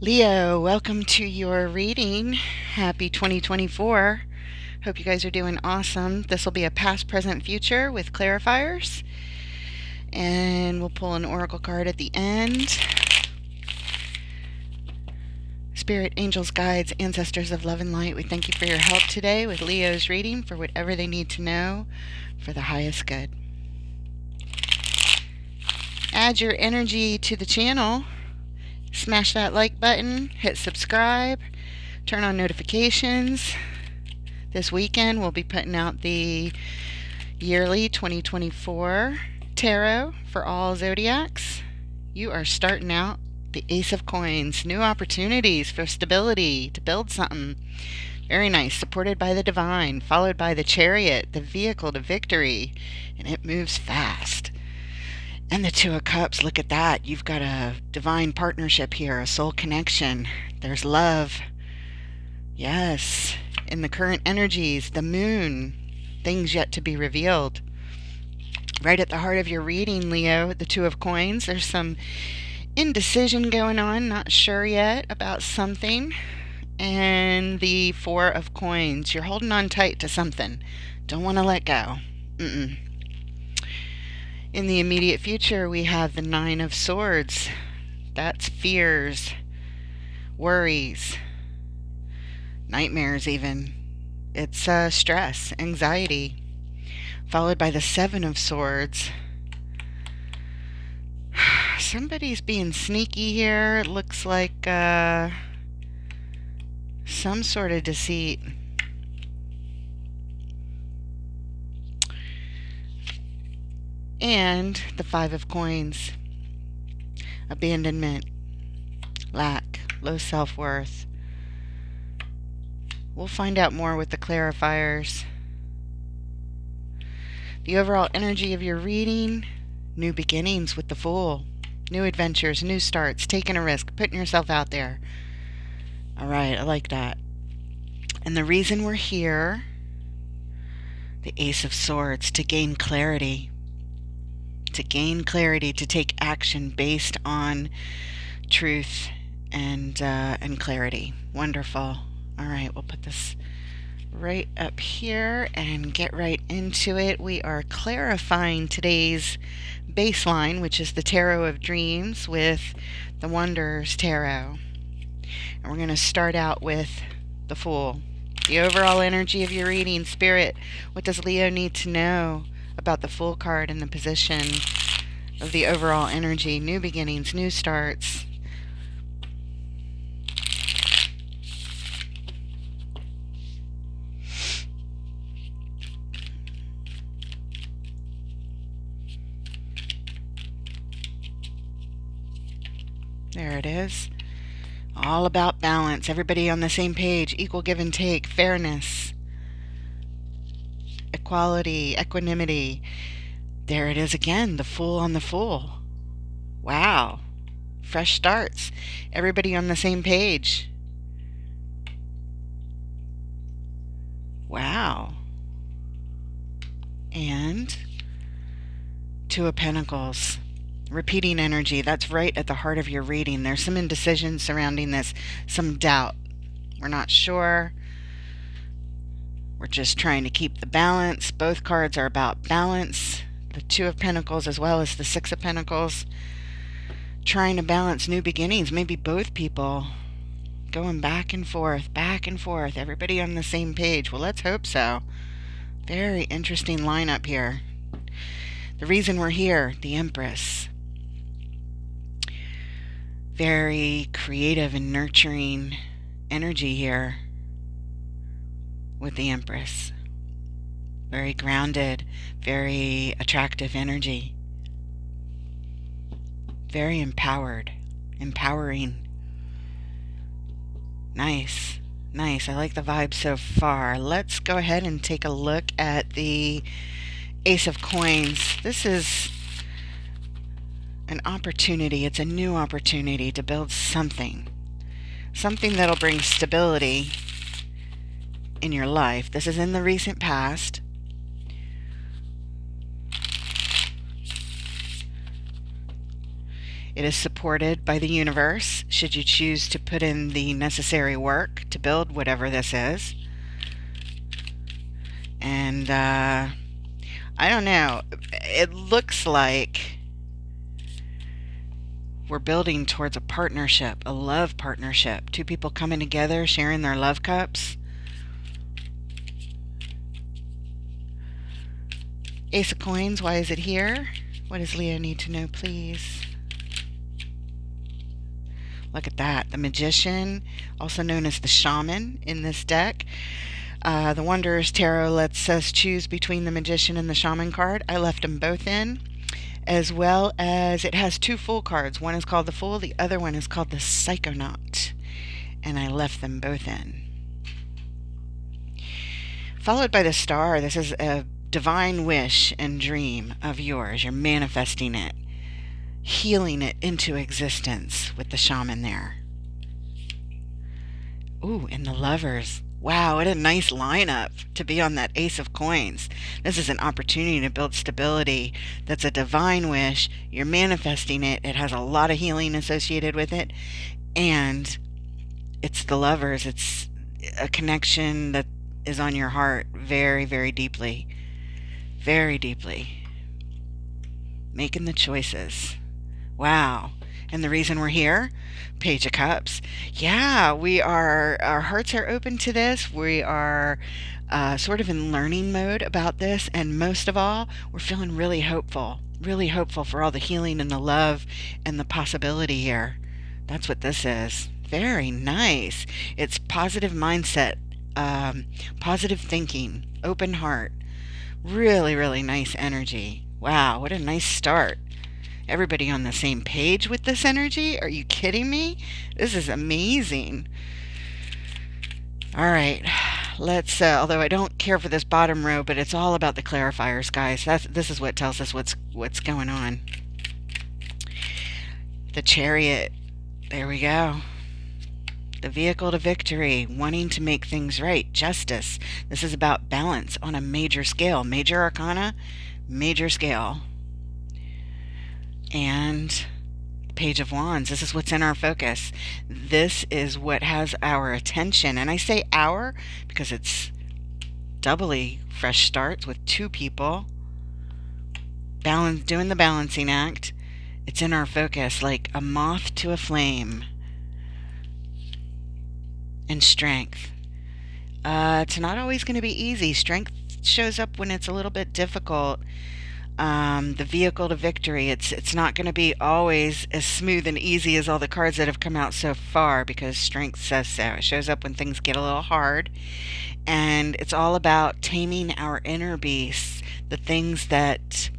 Leo, welcome to your reading. Happy 2024. Hope you guys are doing awesome. This will be a past, present, future with clarifiers. And we'll pull an oracle card at the end. Spirit, angels, guides, ancestors of love and light, we thank you for your help today with Leo's reading for whatever they need to know for the highest good. Add your energy to the channel. Smash that like button, hit subscribe, turn on notifications. This weekend we'll be putting out the yearly 2024 tarot for all zodiacs. You are starting out the Ace of Coins, new opportunities for stability to build something. Very nice, supported by the Divine, followed by the Chariot, the vehicle to victory, and it moves fast. And the Two of Cups, look at that. You've got a divine partnership here, a soul connection. There's love. Yes. In the current energies, the moon, things yet to be revealed. Right at the heart of your reading, Leo, the Two of Coins, there's some indecision going on, not sure yet about something. And the Four of Coins, you're holding on tight to something. Don't want to let go. In the immediate future, we have the Nine of Swords. That's fears, worries, nightmares even. It's stress, anxiety. Followed by the Seven of Swords. Somebody's being sneaky here. It looks like some sort of deceit. And the Five of Coins. Abandonment, lack, low self-worth. We'll find out more with the clarifiers. The overall energy of your reading, new beginnings with the Fool. New adventures, new starts, taking a risk, putting yourself out there. All right, I like that. And the reason we're here, the Ace of Swords, to gain clarity. To gain clarity, to take action based on truth and clarity. Wonderful. All right, we'll put this right up here and get right into it. We are clarifying today's baseline, which is the Tarot of Dreams with the Wonders Tarot. And we're going to start out with the Fool. The overall energy of your reading, Spirit, what does Leo need to know about the Fool card and the position of the overall energy? New beginnings, new starts. There it is. All about balance. Everybody on the same page. Equal give and take. Fairness. Equality. Equanimity. There it is again. The Fool on the Fool. Wow. Fresh starts. Everybody on the same page. Wow. And Two of Pentacles. Repeating energy. That's right at the heart of your reading. There's some indecision surrounding this, some doubt. We're not sure. We're just trying to keep the balance. Both cards are about balance. The Two of Pentacles as well as the Six of Pentacles. Trying to balance new beginnings. Maybe both people going back and forth, everybody on the same page. Well, let's hope so. Very interesting lineup here. The reason we're here, the Empress. Very creative and nurturing energy here with the Empress. Very grounded, very attractive energy. Very empowered, empowering. Nice, nice. I like the vibe so far. Let's go ahead and take a look at the Ace of Coins. This is an opportunity. It's a new opportunity to build something. Something that'll bring stability in your life. This is in the recent past. It is supported by the universe should you choose to put in the necessary work to build whatever this is. And I don't know. It looks like we're building towards a partnership, a love partnership. Two people coming together, sharing their love cups. Ace of Coins, why is it here? What does Leo need to know, please? Look at that. The Magician, also known as the Shaman in this deck. The Wanderer's Tarot lets us choose between the Magician and the Shaman card. I left them both in, as well as it has two Fool cards. One is called the Fool, the other one is called the Psychonaut, and I left them both in. Followed by the Star. This is a divine wish and dream of yours. You're manifesting it, healing it into existence with the Shaman there. Ooh, and the Lovers. Wow, what a nice lineup to be on that Ace of Coins. This is an opportunity to build stability. That's a divine wish. You're manifesting it. It has a lot of healing associated with it. And it's the Lovers. It's a connection that is on your heart very, very deeply. Very deeply. Making the choices. Wow. And the reason we're here, Page of Cups. Yeah, our hearts are open to this. We are sort of in learning mode about this. And most of all, we're feeling really hopeful for all the healing and the love and the possibility here. That's what this is. Very nice. It's positive mindset, positive thinking, open heart. Really, really nice energy. Wow, what a nice start. Everybody on the same page with this energy? Are you kidding me? This is amazing. All right, let's, although I don't care for this bottom row, but it's all about the clarifiers, guys. This is what tells us what's going on. The Chariot. There we go. The vehicle to victory, wanting to make things right, justice. This is about balance on a major scale. Major arcana, major scale. And Page of Wands. This is what's in our focus. This is what has our attention. And I say our because it's doubly fresh starts with two people doing the balancing act. It's in our focus like a moth to a flame. And strength. It's not always going to be easy. Strength shows up when it's a little bit difficult. The vehicle to victory, it's not going to be always as smooth and easy as all the cards that have come out so far, because strength says so. It shows up when things get a little hard, and it's all about taming our inner beasts, the things that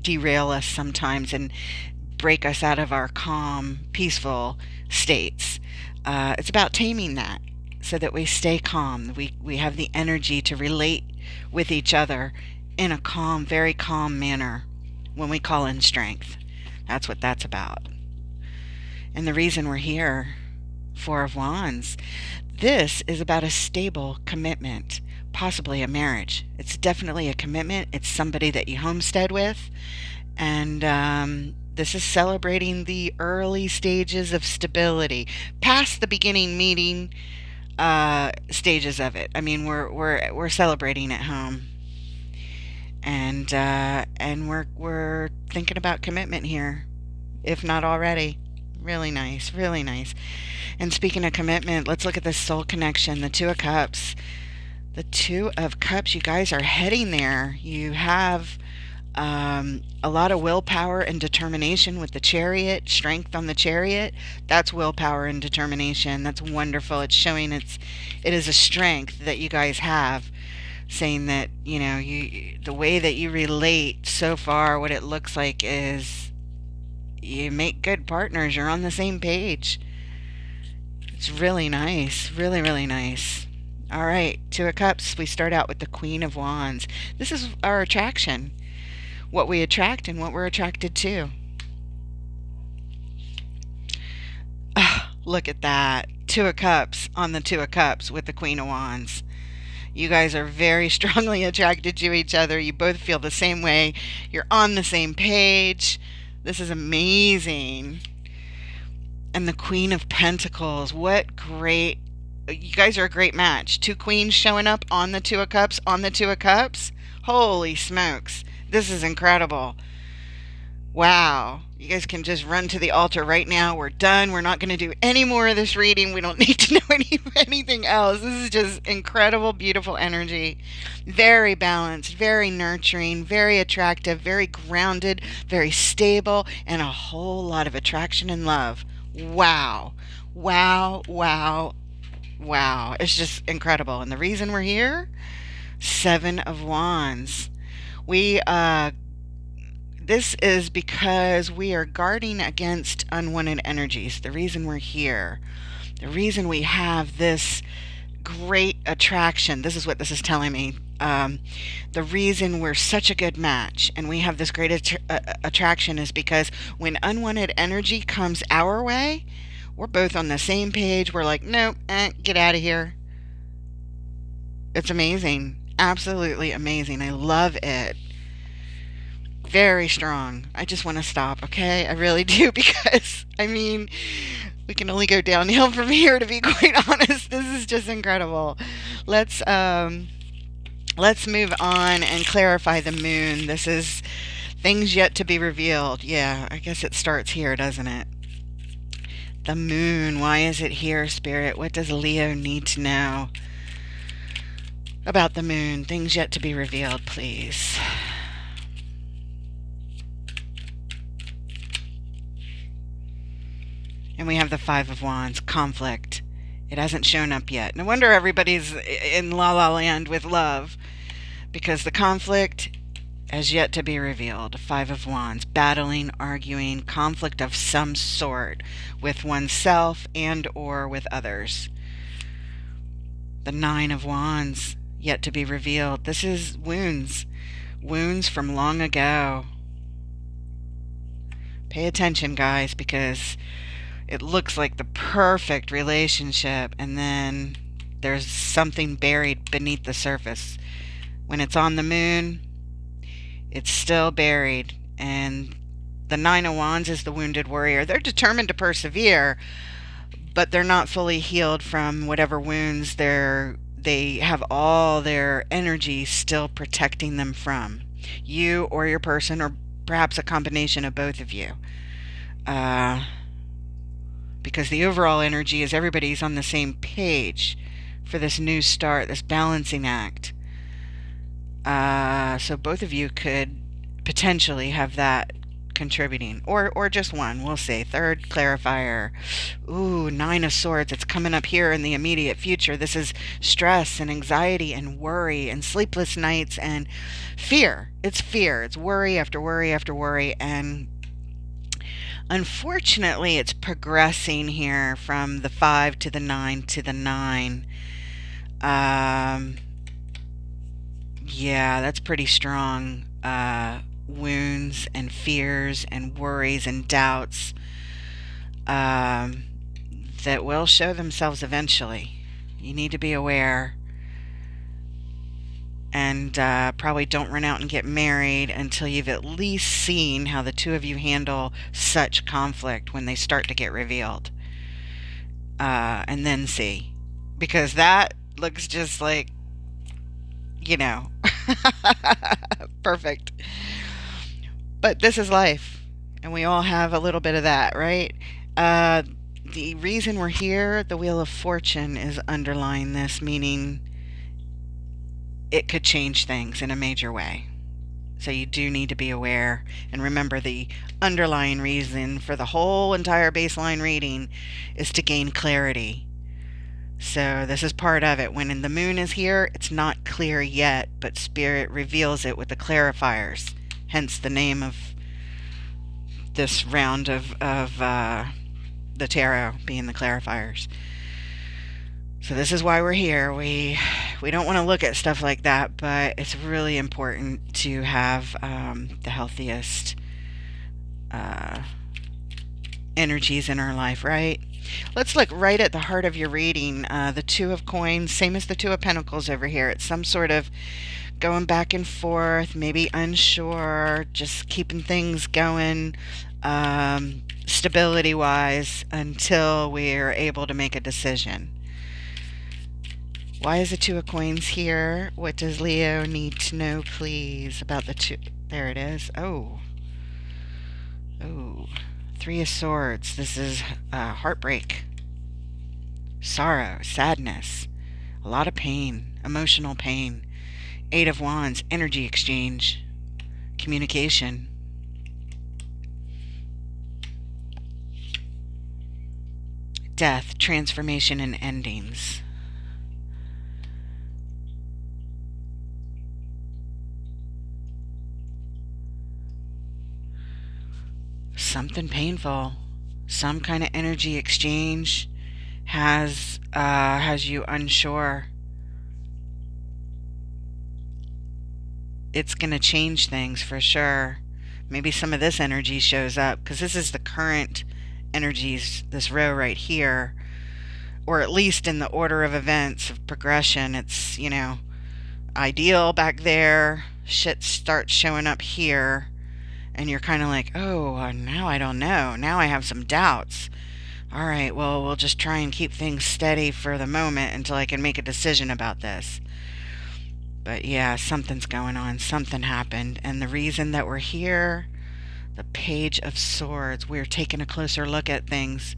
derail us sometimes and break us out of our calm, peaceful states. It's about taming that so that we stay calm. We have the energy to relate with each other in a calm, very calm manner when we call in strength. That's what that's about. And the reason we're here, Four of Wands, this is about a stable commitment, possibly a marriage. It's definitely a commitment. It's somebody that you homestead with. And this is celebrating the early stages of stability, past the beginning meeting stages of it. I mean, we're celebrating at home. And we're thinking about commitment here, if not already. Really nice, really nice. And speaking of commitment, let's look at this soul connection, the Two of Cups. The Two of Cups, you guys are heading there. You have a lot of willpower and determination with the Chariot, strength on the Chariot. That's willpower and determination. That's wonderful. It's showing it is a strength that you guys have. Saying that, you know, the way that you relate so far, what it looks like is you make good partners. You're on the same page. It's really nice. Really, really nice. All right, Two of Cups. We start out with the Queen of Wands. This is our attraction. What we attract and what we're attracted to. Look at that. Two of Cups on the Two of Cups with the Queen of Wands. You guys are very strongly attracted to each other. You both feel the same way. You're on the same page. This is amazing. And the Queen of Pentacles. What great. You guys are a great match. Two queens showing up on the Two of Cups, on the Two of Cups. Holy smokes. This is incredible. Wow. You guys can just run to the altar right now. We're done. We're not going to do any more of this reading. We don't need to know anything else. This is just incredible, beautiful energy. Very balanced, very nurturing, very attractive, very grounded, very stable, and a whole lot of attraction and love. Wow. Wow, wow, wow. It's just incredible. And the reason we're here? Seven of Wands. We This is because we are guarding against unwanted energies. The reason we're here, the reason we have this great attraction, this is what this is telling me. The reason we're such a good match and we have this great attraction is because when unwanted energy comes our way, we're both on the same page. We're like, nope, get out of here. It's amazing. Absolutely amazing. I love it. Very strong. I just want to stop, okay? I really do, because I mean, we can only go downhill from here, to be quite honest. This is just incredible. Let's move on and clarify the moon. This is things yet to be revealed. Yeah, I guess it starts here, doesn't it? The moon. Why is it here, Spirit? What does Leo need to know about the moon? Things yet to be revealed, please. And we have the Five of Wands, conflict. It hasn't shown up yet. No wonder everybody's in La La Land with love, because the conflict has yet to be revealed. Five of Wands, battling, arguing, conflict of some sort with oneself and or with others. The Nine of Wands, yet to be revealed. This is wounds. Wounds from long ago. Pay attention, guys, because it looks like the perfect relationship, and then there's something buried beneath the surface. When it's on the moon, it's still buried. And the Nine of Wands is the wounded warrior. They're determined to persevere, but they're not fully healed from whatever wounds they have all their energy still protecting them from. You or your person, or perhaps a combination of both of you. Because the overall energy is everybody's on the same page for this new start, this balancing act. So both of you could potentially have that contributing, or just one. We'll see. Third clarifier. Ooh, Nine of Swords. It's coming up here in the immediate future. This is stress and anxiety and worry and sleepless nights and fear. It's fear. It's worry after worry after worry, and unfortunately, it's progressing here from the 5 to the 9 to the 9. Yeah, that's pretty strong. Wounds and fears and worries and doubts that will show themselves eventually. You need to be aware. And probably don't run out and get married until you've at least seen how the two of you handle such conflict when they start to get revealed. And then see. Because that looks just like, perfect. But this is life. And we all have a little bit of that, right? The reason we're here, the Wheel of Fortune, is underlying this, meaning it could change things in a major way. So you do need to be aware and remember the underlying reason for the whole entire baseline reading is to gain clarity. So this is part of it. When the moon is here, it's not clear yet, but Spirit reveals it with the clarifiers. Hence the name of this round of the tarot being the clarifiers. So this is why we're here. We don't want to look at stuff like that, but it's really important to have the healthiest energies in our life, right? Let's look right at the heart of your reading. The Two of Coins, same as the Two of Pentacles over here. It's some sort of going back and forth, maybe unsure, just keeping things going. stability wise, until we're able to make a decision. Why is the Two of Coins here? What does Leo need to know, please, about the two? There it is. Oh. Three of Swords. This is heartbreak, sorrow, sadness, a lot of pain, emotional pain. Eight of Wands, energy exchange, communication. Death, transformation, and endings. Something painful, some kind of energy exchange has you unsure. It's going to change things for sure. Maybe some of this energy shows up because this is the current energies, this row right here, or at least in the order of events of progression. It's, ideal back there. Shit starts showing up here, and you're kind of like, oh, now I don't know. Now I have some doubts. All right, well, we'll just try and keep things steady for the moment until I can make a decision about this. But yeah, something's going on. Something happened. And the reason that we're here, the Page of Swords, we're taking a closer look at things.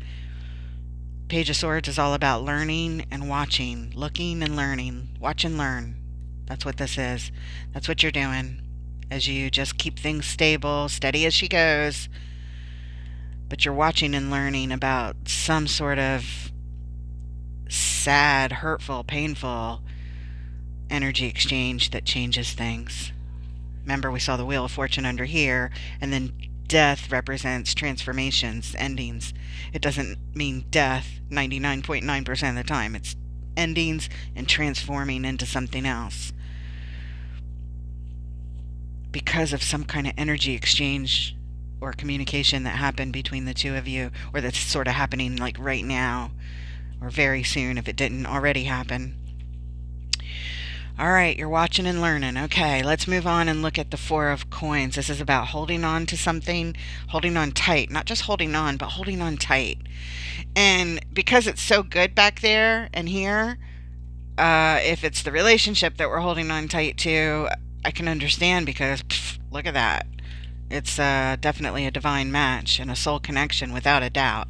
Page of Swords is all about learning and watching, looking and learning. Watch and learn. That's what this is. That's what you're doing as you just keep things stable, steady as she goes. But you're watching and learning about some sort of sad, hurtful, painful energy exchange that changes things. Remember, we saw the Wheel of Fortune under here, and then death represents transformations, endings. It doesn't mean death 99.9% of the time. It's endings and transforming into something else. Because of some kind of energy exchange or communication that happened between the two of you, or that's sort of happening like right now, or very soon if it didn't already happen. All right, you're watching and learning. Okay, let's move on and look at the Four of Coins. This is about holding on to something, holding on tight. Not just holding on, but holding on tight. And because it's so good back there and here, if it's the relationship that we're holding on tight to, I can understand because, look at that. It's definitely a divine match and a soul connection without a doubt.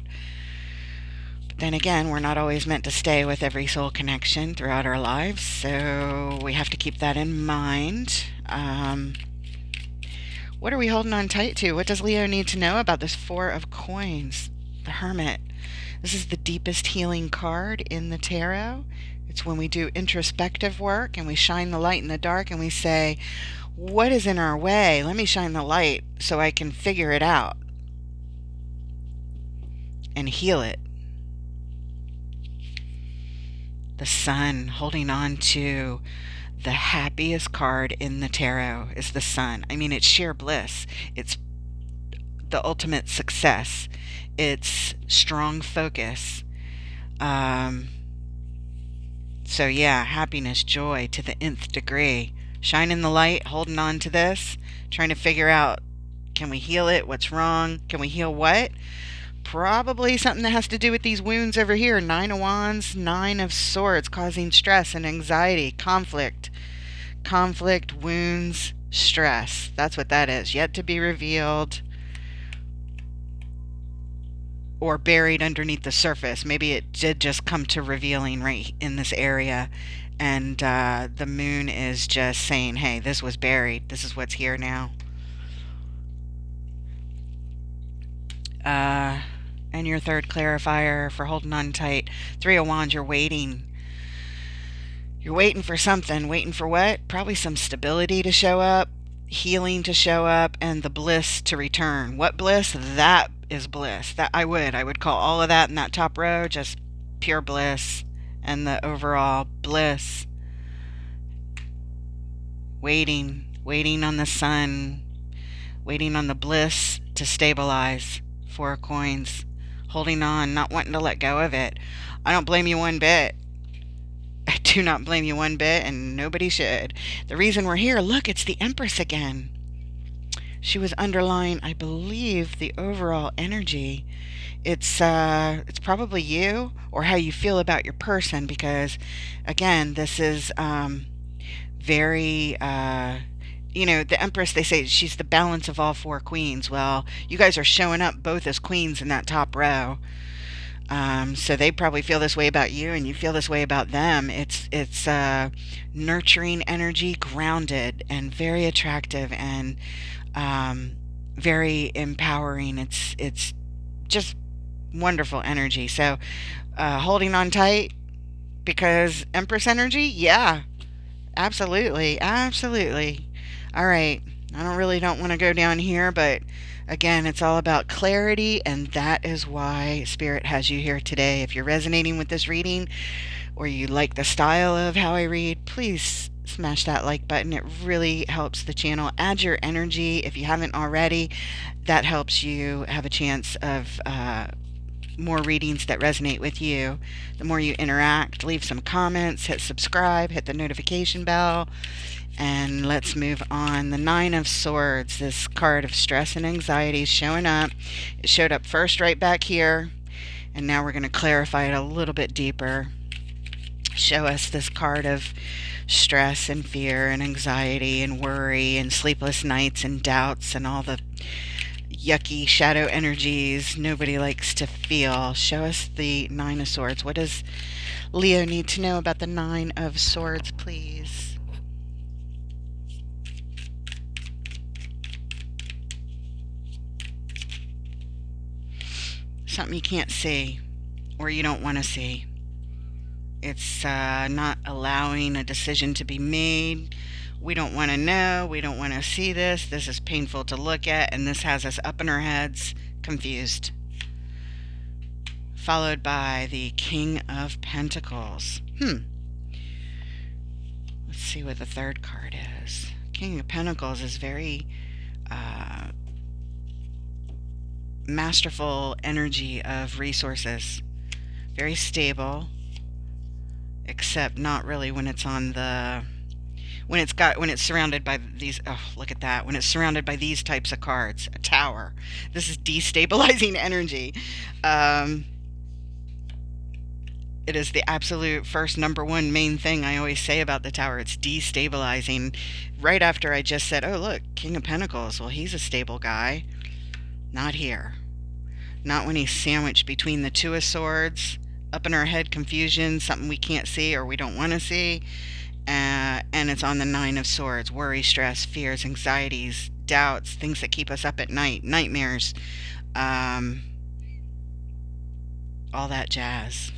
Then again, we're not always meant to stay with every soul connection throughout our lives, so we have to keep that in mind. What are we holding on tight to? What does Leo need to know about this Four of Coins? The Hermit. This is the deepest healing card in the tarot. It's when we do introspective work and we shine the light in the dark and we say, what is in our way? Let me shine the light so I can figure it out and heal it. The Sun, holding on to the happiest card in the tarot is the Sun. I mean, it's sheer bliss. It's the ultimate success. It's strong focus. So yeah, happiness, joy to the nth degree. Shining the light, holding on to this, trying to figure out, can we heal it? What's wrong? Can we heal what? Probably something that has to do with these wounds over here. Nine of Wands, Nine of Swords, causing stress and anxiety, conflict. Conflict, wounds, stress. That's what that is. Yet to be revealed or buried underneath the surface. Maybe it did just come to revealing right in this area. And the moon is just saying, hey, this was buried. This is what's here now. And your third clarifier for holding on tight. Three of Wands, you're waiting. You're waiting for something. Waiting for what? Probably some stability to show up, healing to show up, and the bliss to return. What bliss? That is bliss. That I would call all of that in that top row just pure bliss, and the overall bliss. Waiting on the sun, waiting on the bliss to stabilize. Four of Coins, holding on, not wanting to let go of it. I don't blame you one bit. I do not blame you one bit, and nobody should. The reason we're here, look, it's the Empress again. she was underlying, I believe, the overall energy. It's probably you or how you feel about your person, because again, this is very the Empress, they say she's the balance of all four queens. Well, you guys are showing up both as queens in that top row. So they probably feel this way about you, and you feel this way about them. It's nurturing energy, grounded, and very attractive, and um, very empowering. It's just wonderful energy. So holding on tight, because Empress energy, yeah, absolutely, absolutely. All right, I don't want to go down here, but again, it's all about clarity, and that is why Spirit has you here today. If you're resonating with this reading, or you like the style of how I read, please smash that like button. It really helps the channel. Add your energy if you haven't already. That helps you have a chance of more readings that resonate with you. The more you interact, leave some comments, hit subscribe, hit the notification bell, and let's move on. The Nine of Swords, this card of stress and anxiety is showing up. It showed up first right back here, and now we're going to clarify it a little bit deeper. Show us this card of stress and fear and anxiety and worry and sleepless nights and doubts and all the yucky shadow energies nobody likes to feel. Show us the Nine of Swords. What does Leo need to know about the Nine of Swords, please? Something you can't see or you don't want to see. It's not allowing a decision to be made. We don't want to know. We don't want to see this. This is painful to look at, and this has us up in our heads, confused. Followed by the King of Pentacles. Let's see what the third card is. King of Pentacles is very masterful energy of resources. Very stable, except not really when it's on the when it's surrounded by these. Oh, look at that. When it's surrounded by these types of cards. A tower. This is destabilizing energy. It is the absolute first number one main thing I always say about the tower. It's destabilizing. Right after I just said, oh look, King of Pentacles, well, he's a stable guy. Not here. Not when he's sandwiched between the Two of Swords, up in our head confusion, something we can't see or we don't want to see, and it's on the Nine of Swords. Worry, stress, fears, anxieties, doubts, things that keep us up at night, nightmares, all that jazz.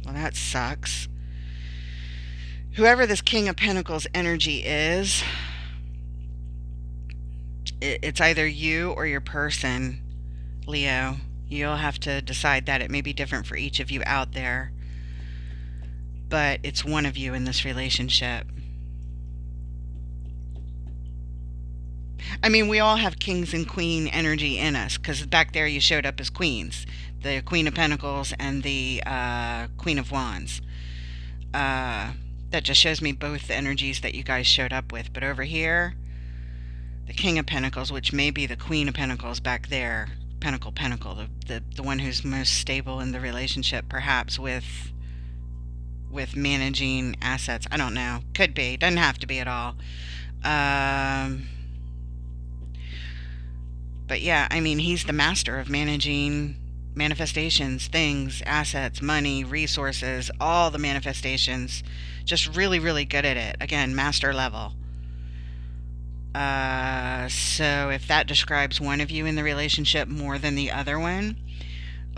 Well, that sucks. Whoever this King of Pentacles energy is, it's either you or your person, Leo. You'll have to decide that. It may be different for each of you out there, but it's one of you in this relationship. I mean, we all have kings and queen energy in us, because back there you showed up as queens. The Queen of Pentacles and the Queen of Wands. That just shows me both the energies that you guys showed up with. But over here, the King of Pentacles, which may be the Queen of Pentacles back there. Pentacle, the one who's most stable in the relationship, perhaps with managing assets. I don't know. Could be. Doesn't have to be at all. But yeah, I mean, he's the master of managing manifestations, things, assets, money, resources, all the manifestations. Just really, really good at it. Again, master level. So if that describes one of you in the relationship more than the other one,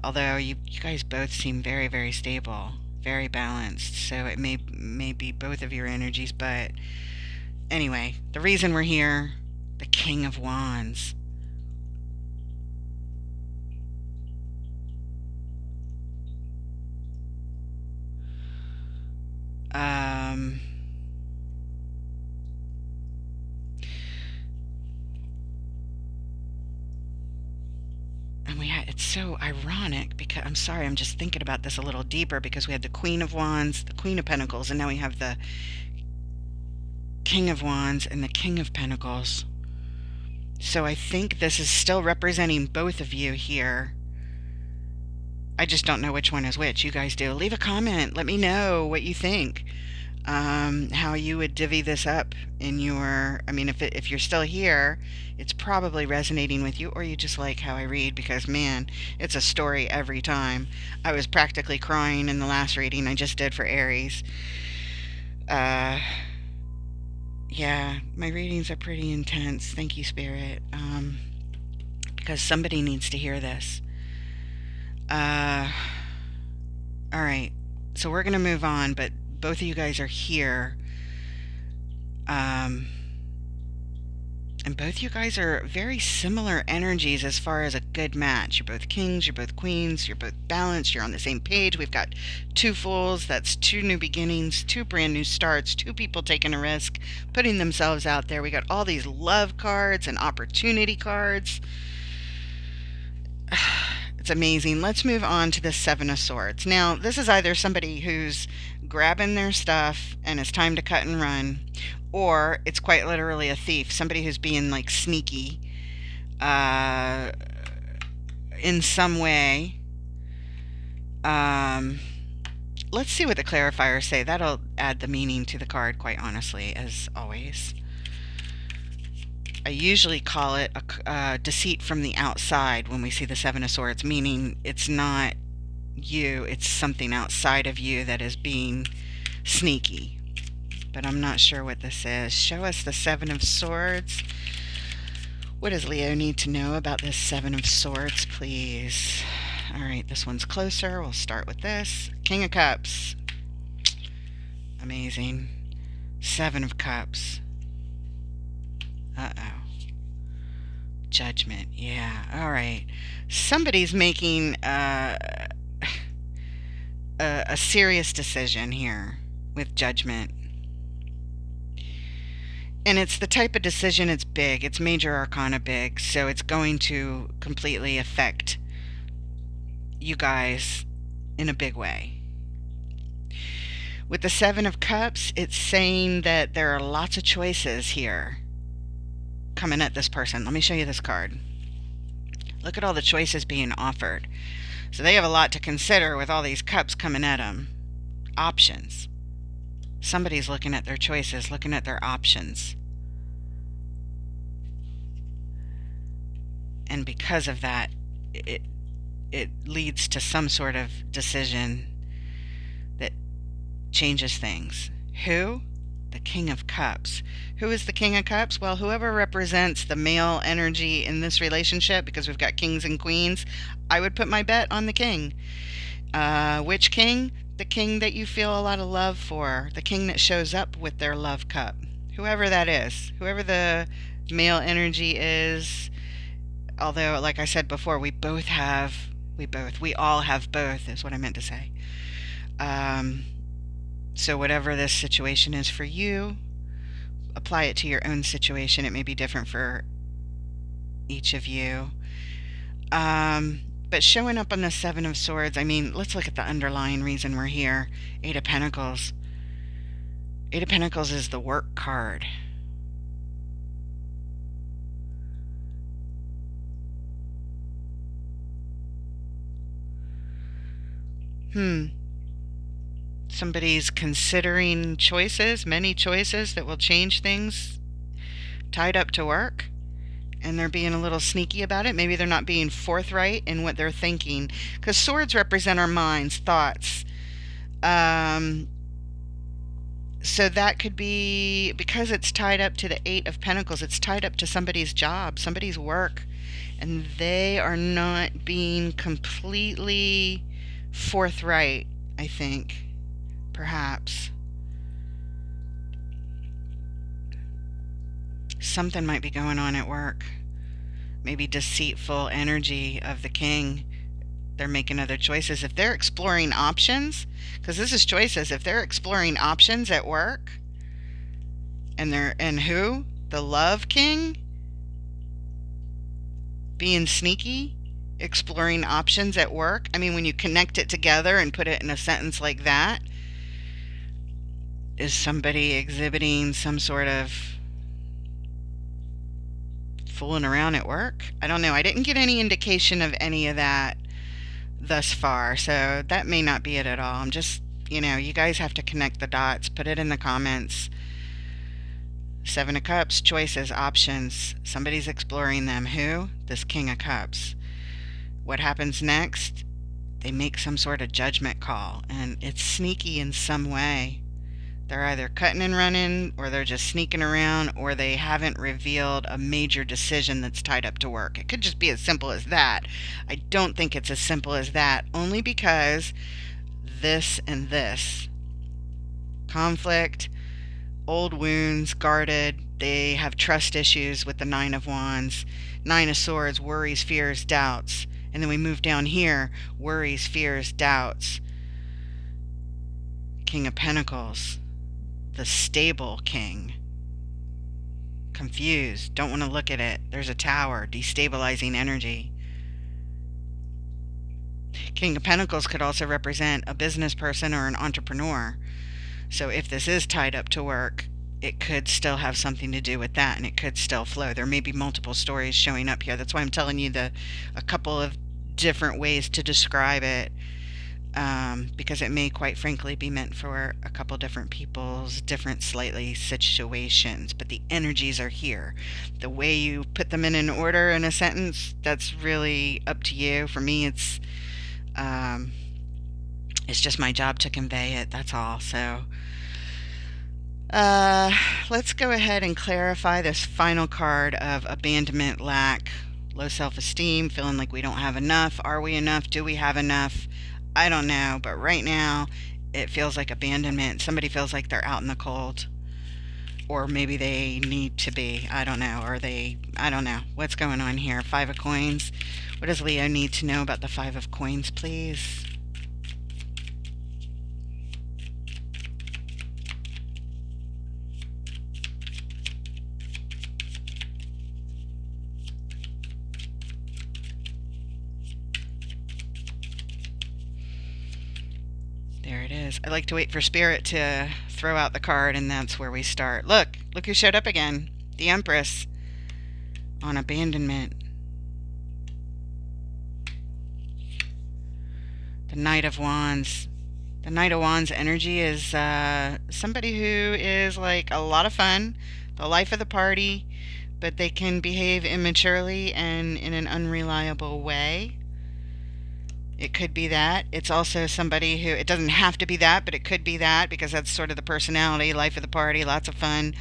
although you guys both seem very, very stable, very balanced, so it may be both of your energies. But anyway, the reason we're here, the King of Wands. And it's so ironic, because I'm sorry, I'm just thinking about this a little deeper, because we had the Queen of Wands, the Queen of Pentacles, and now we have the King of Wands and the King of Pentacles. So I think this is still representing both of you here. I just don't know which one is which. You guys do. Leave a comment. Let me know what you think. How you would divvy this up in your, I mean, if you're still here, it's probably resonating with you, or you just like how I read, because man, it's a story every time. I was practically crying in the last reading I just did for Aries. Yeah, my readings are pretty intense. Thank you, Spirit. Because somebody needs to hear this. All right, so we're gonna move on, but both of you guys are here. And both you guys are very similar energies as far as a good match. You're both kings, you're both queens, you're both balanced, you're on the same page. We've got two fools, that's two new beginnings, two brand new starts, two people taking a risk, putting themselves out there. We got all these love cards and opportunity cards. It's amazing. Let's move on to the Seven of Swords. Now, this is either somebody who's grabbing their stuff and it's time to cut and run, or it's quite literally a thief, somebody who's being like sneaky in some way. Let's see what the clarifiers say. That'll add the meaning to the card, quite honestly, as always. I usually call it a deceit from the outside when we see the Seven of Swords, meaning it's not you, it's something outside of you that is being sneaky. But I'm not sure what this is. Show us the Seven of Swords. What does Leo need to know about this Seven of Swords, please? All right, this one's closer. We'll start with this. King of Cups. Amazing. Seven of Cups. Uh-oh. Judgment. Yeah. All right. Somebody's making a serious decision here with Judgment. And it's the type of decision, it's big. It's major arcana big. So it's going to completely affect you guys in a big way. With the Seven of Cups, it's saying that there are lots of choices here coming at this person. Let me show you this card. Look at all the choices being offered. So they have a lot to consider with all these cups coming at them. Options. Somebody's looking at their choices, looking at their options. And because of that, it leads to some sort of decision that changes things. Who? The King of Cups. Who is the King of Cups? Well, whoever represents the male energy in this relationship, because we've got kings and queens, I would put my bet on the king. Which king? The king that you feel a lot of love for. The king that shows up with their love cup. Whoever that is. Whoever the male energy is. Although, like I said before, we all have both, is what I meant to say. So whatever this situation is for you, apply it to your own situation. It may be different for each of you. But showing up on the Seven of Swords, I mean, let's look at the underlying reason we're here. Eight of Pentacles. Eight of Pentacles is the work card. Somebody's considering choices, many choices that will change things, tied up to work, and they're being a little sneaky about it. Maybe they're not being forthright in what they're thinking, because swords represent our minds, thoughts. So that could be, because it's tied up to the Eight of Pentacles, it's tied up to somebody's job, somebody's work, and they are not being completely forthright, I think, perhaps. Something might be going on at work. Maybe deceitful energy of the king. They're making other choices. If they're exploring options, because this is choices, if they're exploring options at work, and who? The love king? Being sneaky? Exploring options at work? I mean, when you connect it together and put it in a sentence like that, is somebody exhibiting some sort of fooling around at work. I don't know. I didn't get any indication of any of that thus far, so that may not be it at all. I'm just, you guys have to connect the dots. Put it in the comments. Seven of Cups, choices, options. Somebody's exploring them. Who? This King of Cups. What happens next? They make some sort of judgment call, and it's sneaky in some way. They're either cutting and running, or they're just sneaking around, or they haven't revealed a major decision that's tied up to work. It could just be as simple as that. I don't think it's as simple as that, only because this and this. Conflict, old wounds, guarded. They have trust issues with the Nine of Wands. Nine of Swords, worries, fears, doubts. And then we move down here, worries, fears, doubts. King of Pentacles, the stable king. Confused, don't want to look at it. There's a tower, destabilizing energy. King of Pentacles could also represent a business person or an entrepreneur. So if this is tied up to work, it could still have something to do with that, and it could still flow. There may be multiple stories showing up here. That's why I'm telling you a couple of different ways to describe it, because it may quite frankly be meant for a couple different people's different slightly situations, but the energies are here. The way you put them in an order in a sentence, that's really up to you. For me, it's just my job to convey it, that's all. So let's go ahead and clarify this final card of abandonment, lack, low self-esteem, feeling like we don't have enough. Are we enough? Do we have enough? I don't know, but right now it feels like abandonment. Somebody feels like they're out in the cold, or maybe they need to be. I don't know. I don't know what's going on here. Five of Coins. What does Leo need to know about the Five of Coins, please? There it is. I like to wait for Spirit to throw out the card, and that's where we start. Look who showed up again. The Empress on abandonment. The Knight of Wands. The Knight of Wands energy is somebody who is like a lot of fun, the life of the party, but they can behave immaturely and in an unreliable way. It could be that. It's also somebody who, it doesn't have to be that, but it could be that, because that's sort of the personality, life of the party, lots of fun.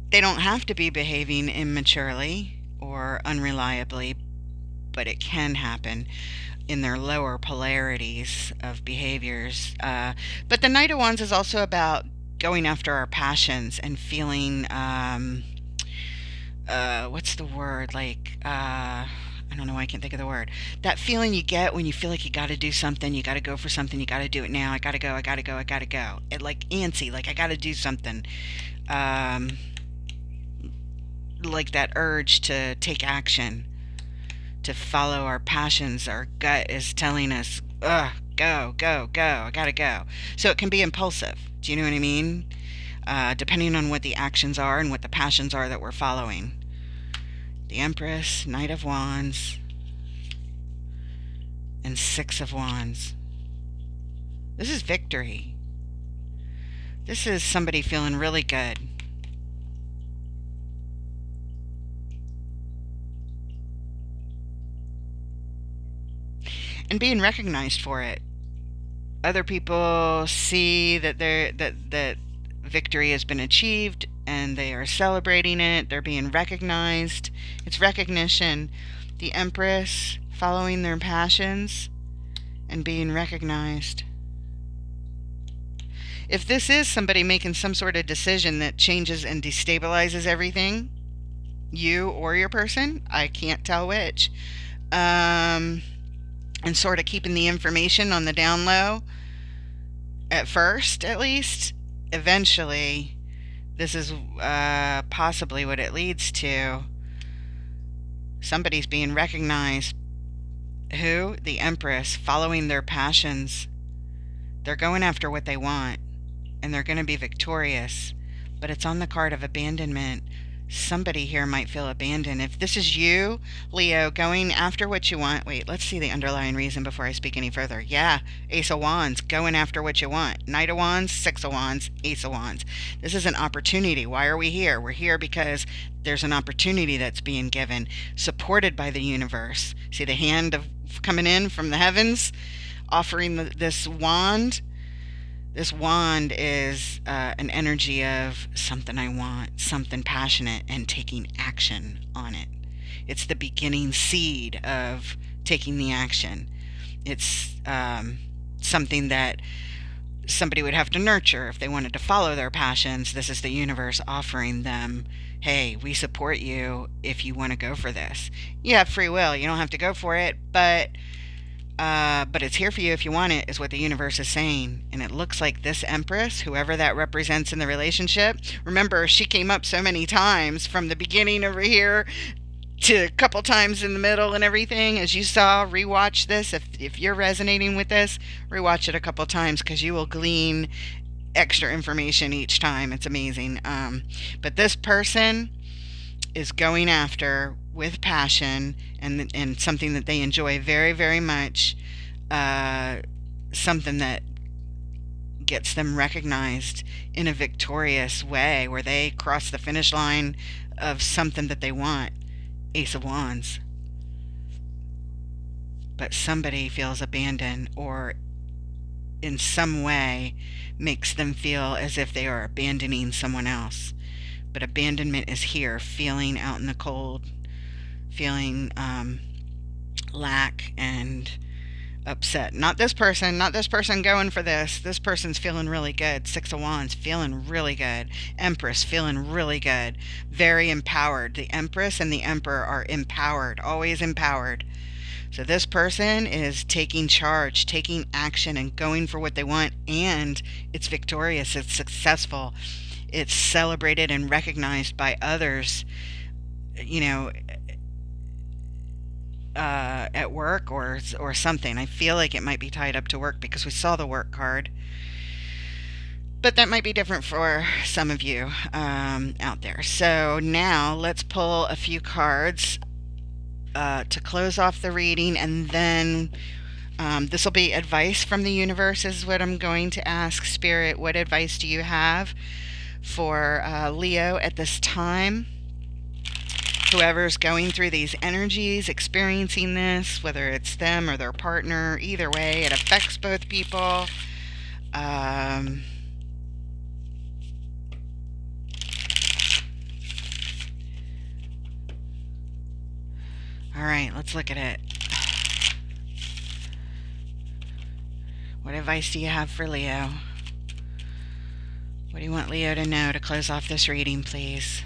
They don't have to be behaving immaturely or unreliably, but it can happen in their lower polarities of behaviors. But the Knight of Wands is also about going after our passions and feeling, what's the word? Like, I don't know why I can't think of the word. That feeling you get when you feel like you got to do something, you got to go for something, you got to do it now. I got to go. It like antsy, like I got to do something. Like that urge to take action, to follow our passions. Our gut is telling us, ugh, go, I gotta go. So it can be impulsive. Do you know what I mean? Depending on what the actions are and what the passions are that we're following. The Empress, Knight of Wands, and Six of Wands. This is victory. This is somebody feeling really good. And being recognized for it. Other people see that that victory has been achieved, and they are celebrating it. They're being recognized. It's recognition. The Empress following their passions and being recognized. If this is somebody making some sort of decision that changes and destabilizes everything, you or your person, I can't tell which, and sort of keeping the information on the down low at first, at least, eventually this is possibly what it leads to. Somebody's being recognized. Who? The Empress, following their passions. They're going after what they want, and they're going to be victorious. but it's on the card of abandonment. Somebody here might feel abandoned. If this is you, Leo, going after what you want. Wait, let's see the underlying reason before I speak any further. Yeah, Ace of Wands, going after what you want. Knight of Wands, Six of Wands, Ace of Wands. This is an opportunity. Why are we here? We're here because there's an opportunity that's being given, supported by the universe. See the hand of coming in from the heavens, offering this wand. This wand is an energy of something I want, something passionate, and taking action on it. It's the beginning seed of taking the action. It's something that somebody would have to nurture if they wanted to follow their passions. This is the universe offering them, hey, we support you if you want to go for this. You have free will. You don't have to go for it, but it's here for you if you want it, is what the universe is saying. And it looks like this Empress, whoever that represents in the relationship, remember, she came up so many times from the beginning over here to a couple times in the middle and everything. As you saw, rewatch this. If you're resonating with this, rewatch it a couple times because you will glean extra information each time. It's amazing. But this person is going after with passion and something that they enjoy very, very much, something that gets them recognized in a victorious way where they cross the finish line of something that they want. Ace of Wands. But somebody feels abandoned or in some way makes them feel as if they are abandoning someone else. But abandonment is here, feeling out in the cold, feeling lack and upset. Not this person going for this. This person's feeling really good. Six of Wands, feeling really good. Empress, feeling really good. Very empowered. The Empress and the Emperor are empowered, always empowered. So this person is taking charge, taking action, and going for what they want, and it's victorious, it's successful. It's celebrated and recognized by others, at work or something. I feel like it might be tied up to work because we saw the work card. But that might be different for some of you out there. So now let's pull a few cards to close off the reading, and then this will be advice from the universe is what I'm going to ask. Spirit, what advice do you have for Leo at this time? Whoever's going through these energies, experiencing this, whether it's them or their partner, either way, it affects both people. All right, let's look at it. What advice do you have for Leo? What do you want Leo to know to close off this reading, please?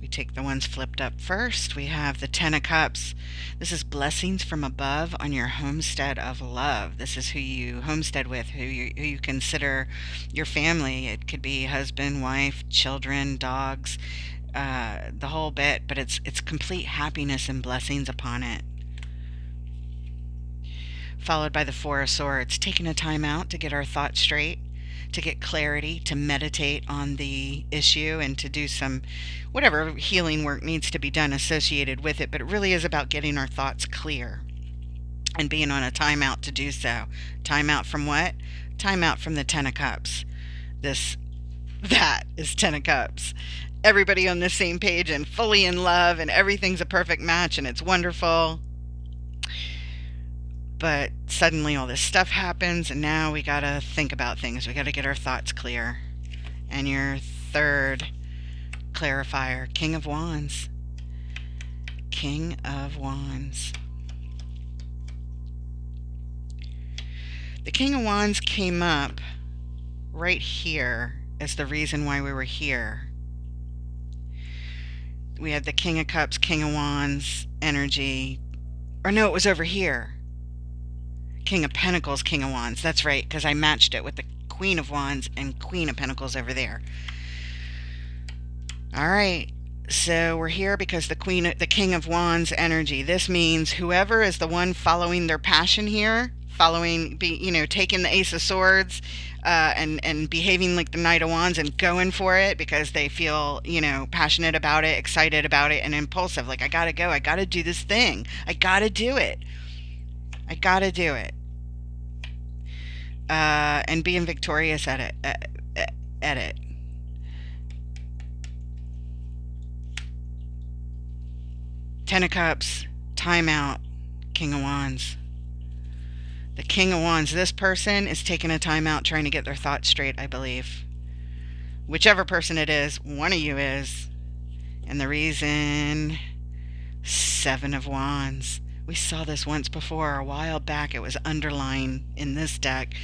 We take the ones flipped up first. We have the Ten of Cups. This is blessings from above on your homestead of love. This is who you homestead with, who you consider your family. It could be husband, wife, children, dogs, the whole bit, but it's complete happiness and blessings upon it. Followed by the Four of Swords, taking a time out to get our thoughts straight, to get clarity, to meditate on the issue, and to do some whatever healing work needs to be done associated with it. But it really is about getting our thoughts clear and being on a timeout to do so. Timeout from what? Timeout from the Ten of Cups. That is Ten of Cups. Everybody on the same page and fully in love, and everything's a perfect match, and it's wonderful. But suddenly all this stuff happens, and now we gotta think about things. We gotta get our thoughts clear. And your third clarifier, King of Wands. King of Wands. The King of Wands came up right here as the reason why we were here. We had the King of Cups, King of Wands energy. Or no, it was over here. King of Pentacles, King of Wands. That's right, because I matched it with the Queen of Wands and Queen of Pentacles over there. All right, so we're here because the King of Wands energy. This means whoever is the one following their passion here, taking the Ace of Swords, and behaving like the Knight of Wands and going for it because they feel, passionate about it, excited about it, and impulsive. Like, I gotta go. I gotta do this thing. I gotta do it. I gotta do it. And being victorious at it. At it. Ten of Cups, timeout, King of Wands. The King of Wands, this person is taking a timeout trying to get their thoughts straight, I believe. Whichever person it is, one of you is. And the reason, Seven of Wands. We saw this once before, a while back. It was underlined in this deck.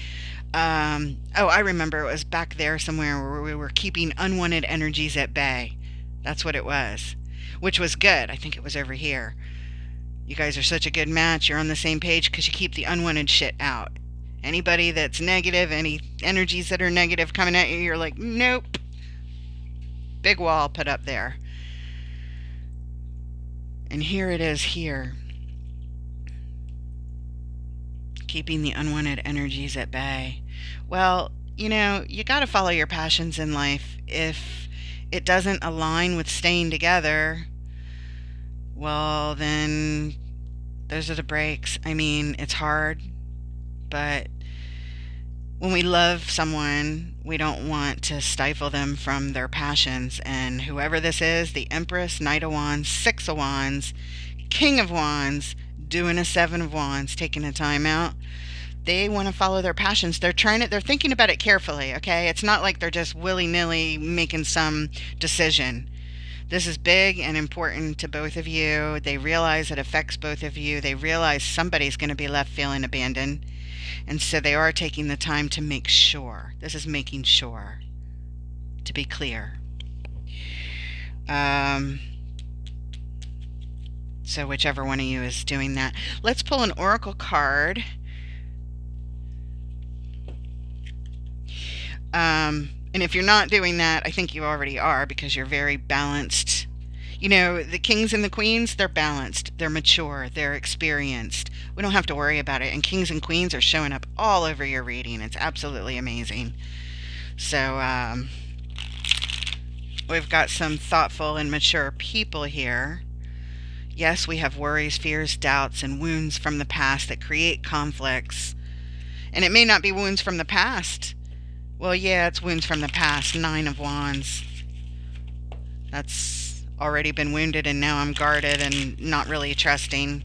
I remember it was back there somewhere where we were keeping unwanted energies at bay. That's what it was, which was good. I think it was over here. You guys are such a good match. You're on the same page because you keep the unwanted shit out. Anybody that's negative, any energies that are negative coming at you, you're like, nope. Big wall put up there. And here it is here. Keeping the unwanted energies at bay. Well, you got to follow your passions in life. If it doesn't align with staying together, well, then those are the breaks. I mean, it's hard, but when we love someone, we don't want to stifle them from their passions. And whoever this is, the Empress, Knight of Wands, Six of Wands, King of Wands, doing a Seven of Wands, taking a time out. They want to follow their passions. They're thinking about it carefully, okay? It's not like they're just willy-nilly making some decision. This is big and important to both of you. They realize it affects both of you. They realize somebody's going to be left feeling abandoned. And so they are taking the time to make sure. This is making sure, to be clear. So whichever one of you is doing that. Let's pull an oracle card. And if you're not doing that, I think you already are because you're very balanced. The kings and the queens, they're balanced, they're mature, they're experienced. We don't have to worry about it. And kings and queens are showing up all over your reading. It's absolutely amazing. So, we've got some thoughtful and mature people here. Yes, we have worries, fears, doubts, and wounds from the past that create conflicts. And it may not be wounds from the past. Well, yeah, it's wounds from the past. Nine of Wands. That's already been wounded, and now I'm guarded and not really trusting.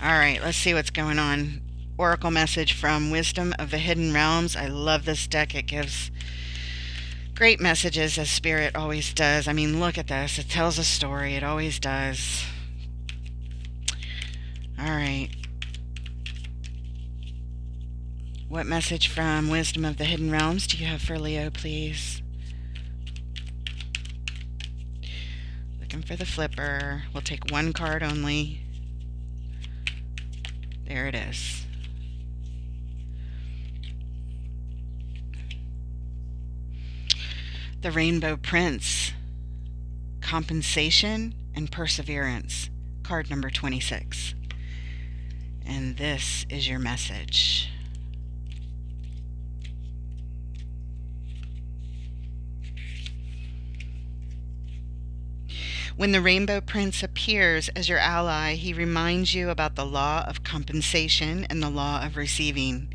All right, let's see what's going on. Oracle message from Wisdom of the Hidden Realms. I love this deck. It gives great messages, as Spirit always does. I mean, look at this. It tells a story. It always does. All right. What message from Wisdom of the Hidden Realms do you have for Leo, please? Looking for the flipper. We'll take one card only. There it is. The Rainbow Prince. Compensation and Perseverance. Card number 26. And this is your message. When the Rainbow Prince appears as your ally, he reminds you about the law of compensation and the law of receiving.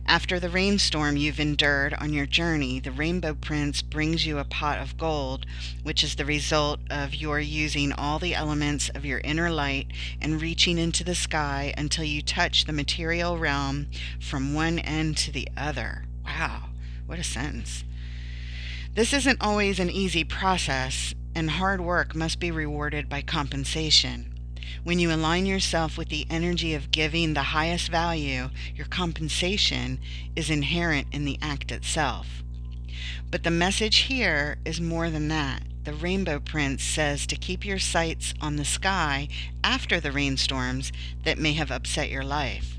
After the rainstorm you've endured on your journey, the Rainbow Prince brings you a pot of gold, which is the result of your using all the elements of your inner light and reaching into the sky until you touch the material realm from one end to the other. Wow, what a sentence. This isn't always an easy process, and hard work must be rewarded by compensation. When you align yourself with the energy of giving the highest value, your compensation is inherent in the act itself. But the message here is more than that. The Rainbow Prince says to keep your sights on the sky after the rainstorms that may have upset your life.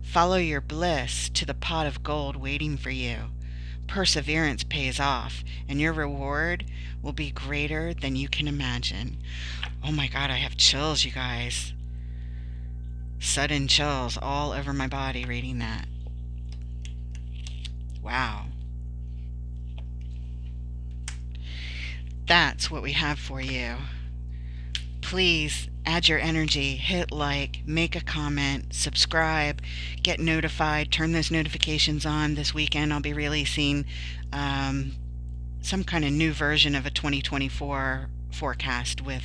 Follow your bliss to the pot of gold waiting for you. Perseverance pays off, and your reward will be greater than you can imagine. Oh my God, I have chills, you guys. Sudden chills all over my body reading that. Wow. That's what we have for you. Please add your energy, hit like, make a comment, subscribe, get notified, turn those notifications on. This weekend I'll be releasing some kind of new version of a 2024 forecast with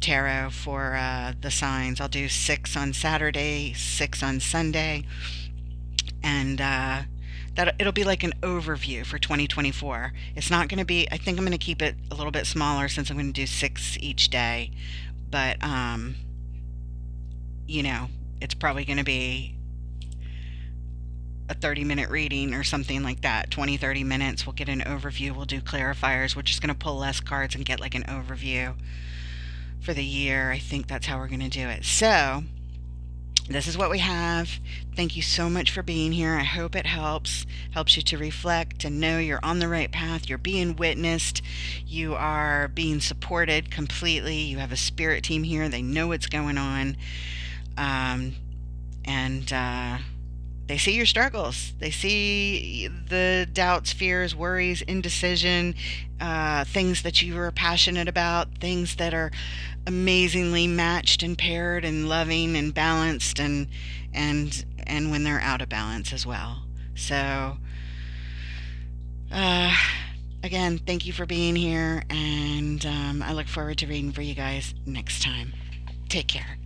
tarot for the signs. I'll do 6 on Saturday, 6 on Sunday, and that it'll be like an overview for 2024. It's not going to be. I think I'm going to keep it a little bit smaller since I'm going to do 6 each day, but you know, it's probably going to be a 30-minute reading or something like that. 20-30 minutes. We'll get an overview. We'll do clarifiers. We're just going to pull less cards and get like an overview for the year. I think that's how we're going to do it. So this is what we have. Thank you so much for being here. I hope it helps you to reflect and know you're on the right path. You're being witnessed. You are being supported completely. You have a spirit team here. They know what's going on. And they see your struggles. They see the doubts, fears, worries, indecision, things that you are passionate about, things that are amazingly matched and paired and loving and balanced, and when they're out of balance as well. So again, thank you for being here, and I look forward to reading for you guys next time. Take care.